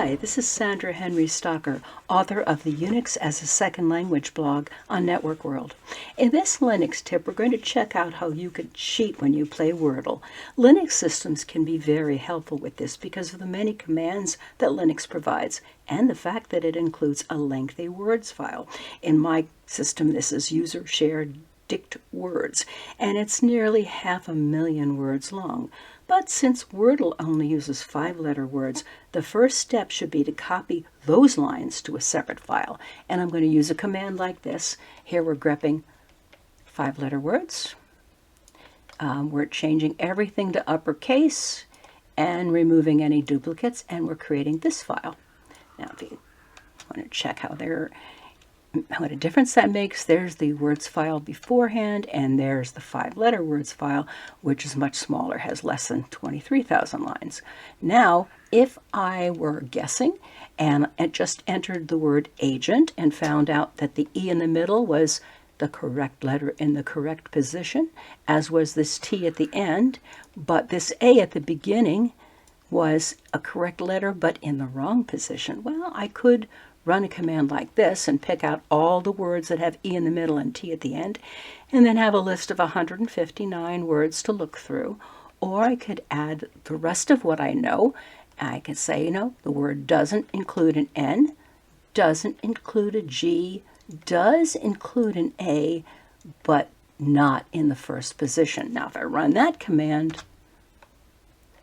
Hi, this is Sandra Henry Stocker, author of the Unix as a Second Language blog on Network World. In this Linux tip, we're going to check out how you could cheat when you play Wordle. Linux systems can be very helpful with this because of the many commands that Linux provides and the fact that it includes a lengthy words file. In my system, this is user shared dict words, and it's nearly 500,000 words long. But since Wordle only uses 5-letter words, the first step should be to copy those lines to a separate file. And I'm going to use a command like this. Here we're grepping 5-letter words. We're changing everything to uppercase and removing any duplicates, and we're creating this file. Now, if you want to check what a difference that makes, there's the words file beforehand, and there's the 5-letter words file, which is much smaller, has less than 23,000 lines. Now, if I were guessing and just entered the word agent and found out that the E in the middle was the correct letter in the correct position, as was this T at the end, but this A at the beginning was a correct letter but in the wrong position, well, I could run a command like this and pick out all the words that have E in the middle and T at the end, and then have a list of 159 words to look through. Or I could add the rest of what I know. I could say, the word doesn't include an N, doesn't include a G, does include an A, but not in the first position. Now, if I run that command,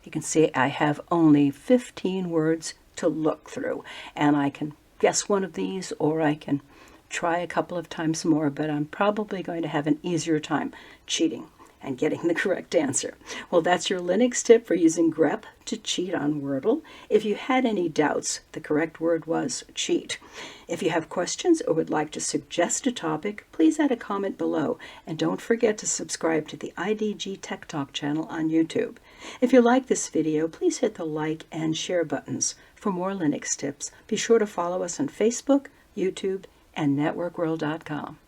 you can see I have only 15 words to look through, and I can guess one of these, or I can try a couple of times more, but I'm probably going to have an easier time cheating and getting the correct answer. Well, that's your Linux tip for using grep to cheat on Wordle. If you had any doubts, the correct word was cheat. If you have questions or would like to suggest a topic, please add a comment below, and don't forget to subscribe to the IDG Tech Talk channel on YouTube. If you like this video, please hit the like and share buttons. For more Linux tips, be sure to follow us on Facebook, YouTube, and networkworld.com.